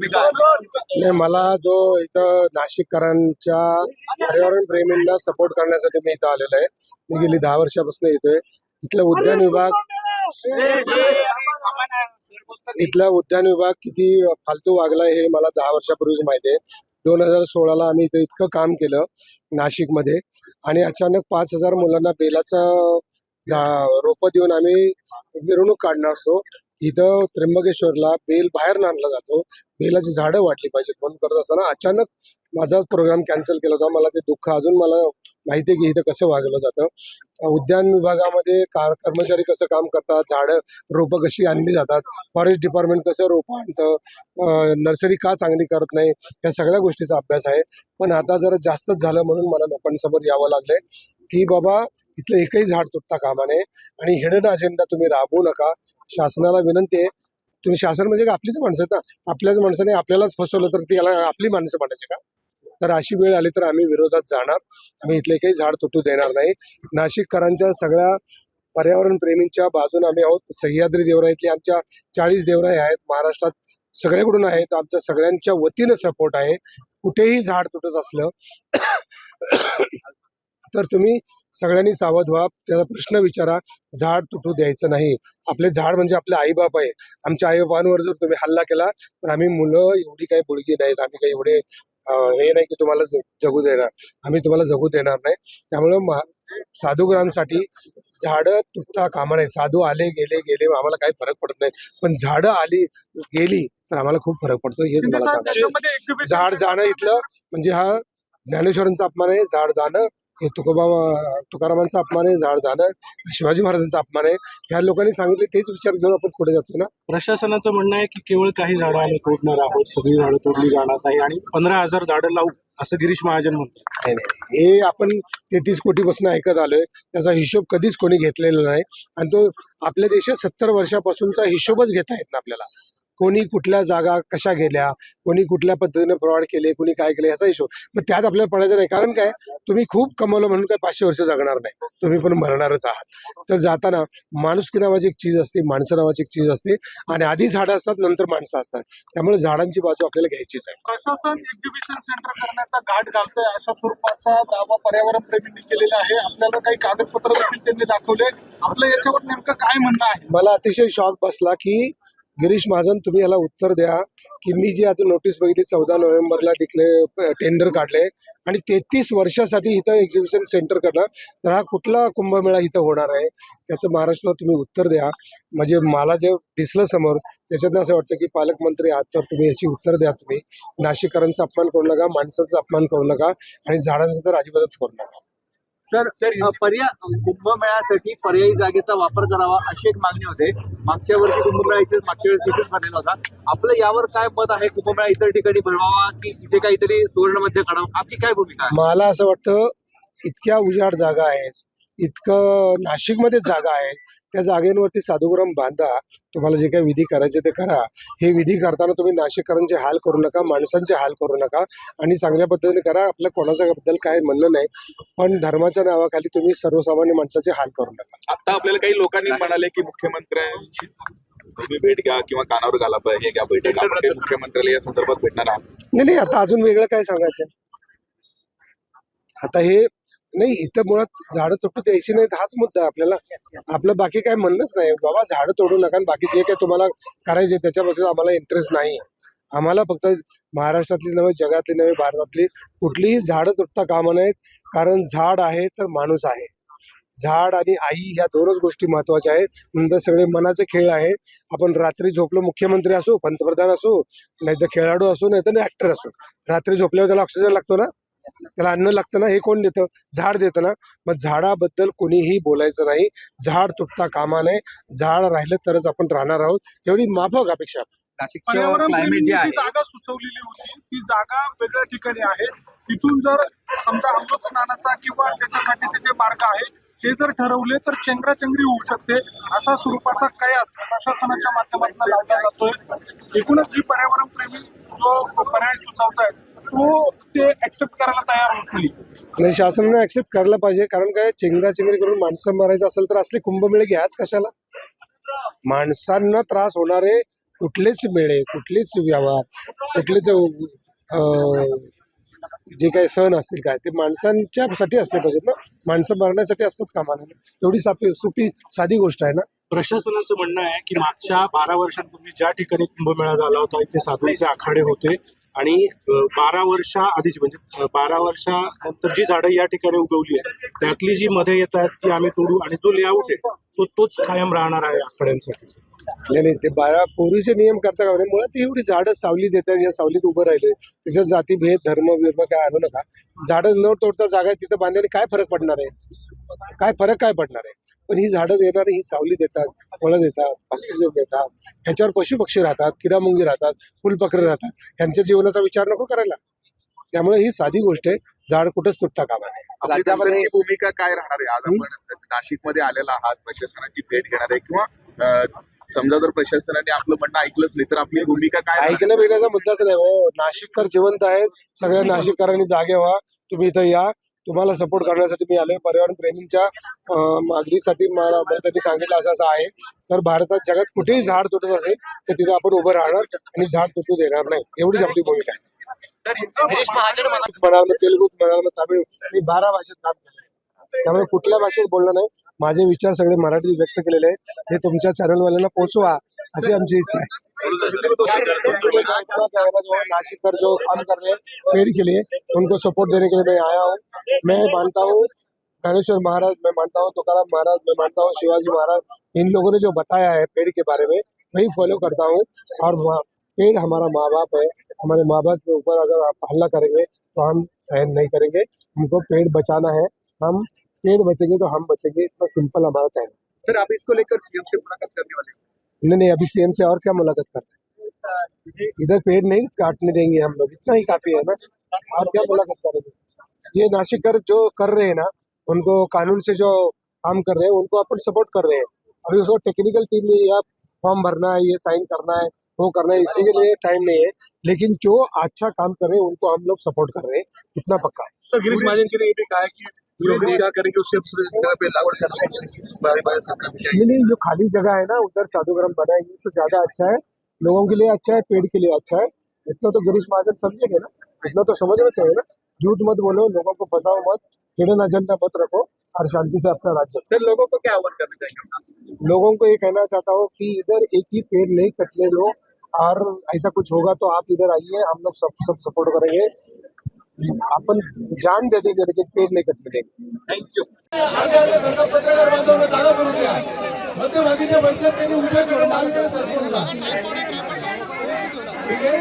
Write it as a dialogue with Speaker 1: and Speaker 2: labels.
Speaker 1: भूमिका आहे?
Speaker 2: नाही, मला जो इथं नाशिककरांच्या पर्यावरण प्रेमींना सपोर्ट करण्यासाठी मी इथं आलेलो आहे. मी गेली 10 वर्षापासून येतोय. इथला उद्यान विभाग किती फालतू वागलाय हे मला 10 वर्षापूर्वीच माहिती आहे. 2016ला आम्ही इथं इतकं काम केलं नाशिकमध्ये आणि अचानक 5,000 मुलांना बेलाचं रोपं देऊन आम्ही मिरवणूक काढणार होतो. इथं त्र्यंबकेश्वरला बेल बाहेर आणला जातो, बेलाची झाडं वाटली पाहिजेत म्हणून करत असताना अचानक माझा प्रोग्राम कॅन्सल केला होता. मला ते दुःख अजून मला माहिती आहे की इथं कसं वागलं जातं. उद्यान विभागामध्ये कर्मचारी कसं काम करतात, झाडं रोपं कशी आणली जातात, फॉरेस्ट डिपार्टमेंट कसं रोपं आणतं, नर्सरी का चांगली करत नाही, या सगळ्या गोष्टीचा अभ्यास आहे. पण आता जरा जास्तच झालं म्हणून मला लोकांसमोर यावं लागलंय की बाबा इथलं एकही झाड तुटता कामा नये आणि हिडन अजेंडा तुम्ही राबवू नका. शासनाला विनंती आहे, तुम्ही शासन म्हणजे का आपलीच माणसं आहेत ना, आपल्याच माणसाने आपल्यालाच फसवलं तर त्याला आपली माणसं म्हणायची का? तर अशी वेळ आली तर आम्ही विरोधात जाणार. आम्ही इथले काही झाड तुटू देणार नाही. नाशिककरांच्या सगळ्या पर्यावरण प्रेमींच्या बाजूने आम्ही आहोत. सह्याद्री देवराईतली आमच्या 40 देवराई आहेत, महाराष्ट्रात सगळ्याकडून आहेत. आमच्या सगळ्यांच्या वतीनं सपोर्ट आहे. कुठेही झाड तुटत असलं तर तुम्ही सगळ्यांनी सावध व्हा, त्याचा प्रश्न विचारा. झाड तुटू द्यायचं नाही. आपले झाड म्हणजे आपले आईबाप आहे. आमच्या आईबापांवर जर तुम्ही हल्ला केला तर आम्ही मुलं एवढी काही बुळगी नाहीत, आम्ही काही एवढे हे नाही की तुम्हाला जगू देणार, आम्ही तुम्हाला जगू देणार नाही. त्यामुळं साधूग्रामसाठी झाडं तुटता कामा नये. साधू आले गेले आम्हाला काही फरक पडत नाही, पण झाडं आली गेली तर आम्हाला खूप फरक पडतो. हेच मला सांगायचं. झाड जाणं इथलं म्हणजे हा ज्ञानेश्वरांचा अपमान आहे. झाड जाणं हे तुकारामांचा अपमान आहे. झाड जाणं शिवाजी महाराजांचा अपमान आहे. ह्या लोकांनी सांगितले तेच विचार घेऊन आपण पुढे जातो ना.
Speaker 3: प्रशासनाचं म्हणणं आहे की केवळ काही झाडं आम्ही तोडणार आहोत, सगळी झाडं तोडली जाणार नाही आणि 15,000 झाडं लावू असं गिरीश महाजन म्हणतात.
Speaker 2: नाही, हे आपण 33 कोटीपासून ऐकत आलोय. त्याचा हिशोब कधीच कोणी घेतलेला नाही आणि तो आपल्या देशात 70 वर्षापासूनचा हिशोबच घेता येत ना आपल्याला. कोणी कुठल्या जागा कशा गेल्या, कोणी कुठल्या पद्धतीने फ्रॉड केले, कोणी काय केले याचा हिशोब. मग त्यात आपल्याला पडायचं नाही. कारण काय, तुम्ही खूप कमवलं म्हणून काय 500 वर्ष जगणार नाही, तुम्ही पण मरणारच आहात. तर जाताना माणुसकी नावाची एक चीज असते, माणसं नावाची एक चीज असते आणि आधी झाडं असतात नंतर माणसं असतात. त्यामुळे झाडांची बाजू आपल्याला घ्यायचीच आहे.
Speaker 1: प्रशासन एक्झिबिशन सेंटर करण्याचा घाट घालतोय अशा स्वरूपाचा दावा पर्यावरण प्रेमींनी केलेला आहे. आपल्याला काही कागदपत्र देखील त्यांनी दाखवले. आपलं याच्यावर नेमकं काय म्हणणं आहे?
Speaker 2: मला अतिशय शॉक बसला की गिरीश महाजन तुम्ही याला उत्तर द्या की मी जी आता नोटीस बघितली 14 नोव्हेंबरला टेंडर काढले आणि 33 वर्षासाठी इथं एक्झिबिशन सेंटर करणार, तर हा कुठला कुंभमेळा इथं होणार आहे त्याचं महाराष्ट्रात तुम्ही उत्तर द्या. म्हणजे मला जे दिसलं समोर त्याच्यातनं असं वाटतं की पालकमंत्री आहात तर तुम्ही याची उत्तर द्या. तुम्ही नाशिककरांचा अपमान करू नका, माणसाचा अपमान करू नका आणि झाडांचा तर अजिबातच करू नका.
Speaker 4: सर कुंभमेळ्यासाठी पर्यायी जागेचा वापर करावा अशी एक मागणी होते. मागच्या वर्षी कुंभमेळा इथेच, मागच्या वेळेस इथेच भरलेला होता. आपलं यावर काय मत आहे? कुंभमेळा इतर ठिकाणी भरवावा की इथे काहीतरी सुवर्ण मध्य काढावं, आपली काय भूमिका आहे?
Speaker 2: मला असं वाटतं इतक्या उजाड जागा आहेत, इतकं नाशिकमध्ये जागा आहे, त्या जागेवरती साधूग्राम बांधा. तुम्हाला जे काही विधी करायचे ते करा. हे विधी करताना तुम्ही नाशिककरांचे हाल करू नका, माणसांचे हाल करू नका आणि चांगल्या पद्धतीने करा. आपलं कोणाच्याबद्दल काय म्हणणं नाही, पण धर्माच्या नावाखाली तुम्ही सर्वसामान्य माणसाचे हाल करू नका.
Speaker 5: आता आपल्याला काही लोकांनी म्हणाले की मुख्यमंत्र्यांची तुम्ही भेट घ्या किंवा कानावर घाला पाहिजे घ्या बैठक. आपण काही मुख्यमंत्र्याला या संदर्भात भेटणार आहात?
Speaker 2: नाही, आता अजून वेगळं काय सांगायचं. आता हे नाही, इथं मुळात झाडं तुटू द्यायची नाहीत हाच मुद्दा आहे आपल्याला. आपलं बाकी काय म्हणणंच नाही. बाबा झाडं तोडू नका आणि बाकी जे काही तुम्हाला करायचे त्याच्याबद्दल आम्हाला इंटरेस्ट नाही. आम्हाला फक्त महाराष्ट्रातली नव्हे, जगातली नव्हे, भारतातली कुठलीही झाडं तुटता कामा नाहीत. कारण झाड आहे तर माणूस आहे. झाड आणि आई ह्या दोनच गोष्टी महत्वाच्या आहेत. नंतर सगळे मनाचे खेळ आहेत. आपण रात्री झोपलो, मुख्यमंत्री असो, पंतप्रधान असो, नाही तर खेळाडू असो, नाही तर ऍक्टर असो, रात्री झोपल्यावर त्याला ऑक्सिजन लागतो ना, त्याला अन्न लागतं ना. हे कोण देतं? झाड देतं ना. मग झाडाबद्दल कोणीही बोलायचं नाही. झाड तुटता कामा नये. झाड राहिलं तरच आपण राहणार आहोत, एवढी माफक अपेक्षा.
Speaker 1: पर्यावरण प्रेमींनी जी जागा सुचवलेली होती ती जागा वेगळ्या ठिकाणी आहे. तिथून जर समजा अमृत स्नानाचा किंवा त्याच्यासाठीचे जे मार्ग आहे ते जर ठरवले तर चेंगराचेंगरी होऊ शकते. अशा स्वरूपाचा कयास प्रशासनाच्या माध्यमातून लावला जातोय. एकूणच जी पर्यावरण प्रेमी जो पर्याय सुचवतायत तो ते ऍक्सेप्ट करायला तयार होत नाही.
Speaker 2: शासनाने ऍक्सेप्ट करायला पाहिजे. कारण काय, चेंगराचेंगरी करून माणसं मारायचं असेल तर असले कुंभमेळे घ्याच कशाला? माणसांना त्रास होणारे कुठलेच मेळे, कुठलेच व्यवहार, कुठलेच जे काही सण असतील काय ते माणसांच्यासाठी असले पाहिजेत ना. माणसं मरण्यासाठी असतंच कामा नये. एवढी सोपी साधी गोष्ट आहे ना.
Speaker 3: प्रशासनाचं म्हणणं आहे की मागच्या 12 वर्षांपूर्वी ज्या ठिकाणी कुंभमेळा झाला होता इथे साधूंचे आखाडे होते आणि 12 वर्षा आधीची म्हणजे 12 वर्षानंतर जी झाडं या ठिकाणी उगवली आहे त्यातली जी मध्ये येतात ती आम्ही तोडू आणि जो लेआउट आहे तोच कायम राहणार आहे आखाड्यांसाठी.
Speaker 2: नाही ते पूर्वीचे नियम करता का म्हणे. मुळात एवढी झाडं सावली देतात, या सावलीत उभं राहिले त्याच्यात जातीभेद धर्म बिर्म काय आणू नका. झाडं न तोडता जागा तिथं बांधण्याने काय फरक पडणार आहे, काय पडणार आहे. पण ही झाडं देणारी ही सावली देतात, फळं देतात, ऑक्सिजन देतात, ह्याच्यावर पशुपक्षी राहतात, किडामुंगी राहतात, फुलपाखरं राहतात. ह्यांच्या जीवनाचा विचार नको करायला. त्यामुळे ही साधी गोष्ट आहे, झाड कुठंच तुटता कामा नये.
Speaker 5: आपली तंत्राची भूमिका काय राहणार आहे? आज आपण नाशिकमध्ये आलेला आहात, प्रशासनाची भेट घेणार आहे किंवा समजा जर प्रशासनाने आपलं म्हणणं ऐकलंच नाही तर आपली भूमिका काय?
Speaker 2: ऐकणं बिण्याचा मुद्दाच नाही हो. नाशिककर जिवंत आहेत, सगळ्या नाशिककरांनी जागे व्हा. तुम्ही इथं या, तुम्हाला सपोर्ट करण्यासाठी मी आलोय. पर्यावरण प्रेमींच्या मागणीसाठी मला त्यांनी सांगितलं असं आहे. तर भारतात जगात कुठेही झाड तुटत असेल तर तिथे आपण उभं राहणार आणि झाड तुटू देणार नाही. एवढीच आपली भूमिका आहे. म्हणाल तेलुगू, म्हणाल तामिळ, मी 12 भाषेत काम केलं. त्यामुळे कुठल्या भाषेत बोलणं नाही. माझे विचार सगळे मराठीत व्यक्त केलेले आहेत. हे तुमच्या चॅनलवाल्यांना पोहोचवा अशी आमची इच्छा आहे. नासिकर जो काम कर रहे हैं पेड़ के लिए, उनको सपोर्ट देने के लिए मैं आया हूँ. मैं मानता हूँ ज्ञानेश्वर महाराज, मैं मानता हूँ तुकाराम महाराज, मैं मानता हूँ शिवाजी महाराज. इन लोगों ने जो बताया है पेड़ के बारे में वही फॉलो करता हूँ. और पेड़ हमारा माँ बाप है. हमारे माँ बाप के ऊपर अगर आप हल्ला करेंगे तो हम सहन नहीं करेंगे. हमको पेड़ बचाना है. हम पेड़ बचेंगे तो हम बचेंगे. इतना सिंपल हमारा कहना.
Speaker 4: सर आप इसको लेकर सीएम से मुलाकात करने वाले हैं?
Speaker 2: नहीं, अभी सीएम से और क्या मुलाकात कर रहे हैं. इधर पेड़ नहीं काटने देंगे हम लोग, इतना ही काफी है ना. और क्या मुलाकात करेंगे. ये नासिकर जो कर रहे हैं ना, उनको कानून से जो काम कर रहे हैं उनको अपन सपोर्ट कर रहे हैं. अभी उसको टेक्निकल टीम में या फॉर्म भरना है, ये साइन करना है, वो करना है, इसी के लिए टाइम नहीं है. लेकिन जो अच्छा काम कर रहे हैं उनको हम लोग सपोर्ट कर रहे हैं, इतना पक्का है.
Speaker 1: सर गिरीश महाजन जी ने ये भी कहा है कि जो भी क्या करेंगे उससे जगह पे लागवड करना
Speaker 2: नहीं, जो खाली जगह है ना उधर साधुग्राम बनाएंगे तो ज्यादा अच्छा है. लोगों के लिए अच्छा है, पेड़ के लिए अच्छा है. इतना तो गिरीश महाजन समझेंगे ना, इतना तो समझना चाहिए ना. झूठ मत बोलो, लोगों को फंसाओ मत, हिडन एजेंडा मत रखो और शांति से अपना राज्य.
Speaker 4: सर लोगों को क्या आह्वान करना चाहिए?
Speaker 2: लोगों को ये कहना चाहता हूँ कि इधर एक ही पेड़ नहीं कटने दो. और ऐसा कुछ होगा तो आप इधर आइए, हम लोग सब सपोर्ट करेंगे. अपन जान दे देंगे लेकिन पेड़ नहीं कटने देंगे.
Speaker 4: थँक्यू.
Speaker 6: ठीक आहे.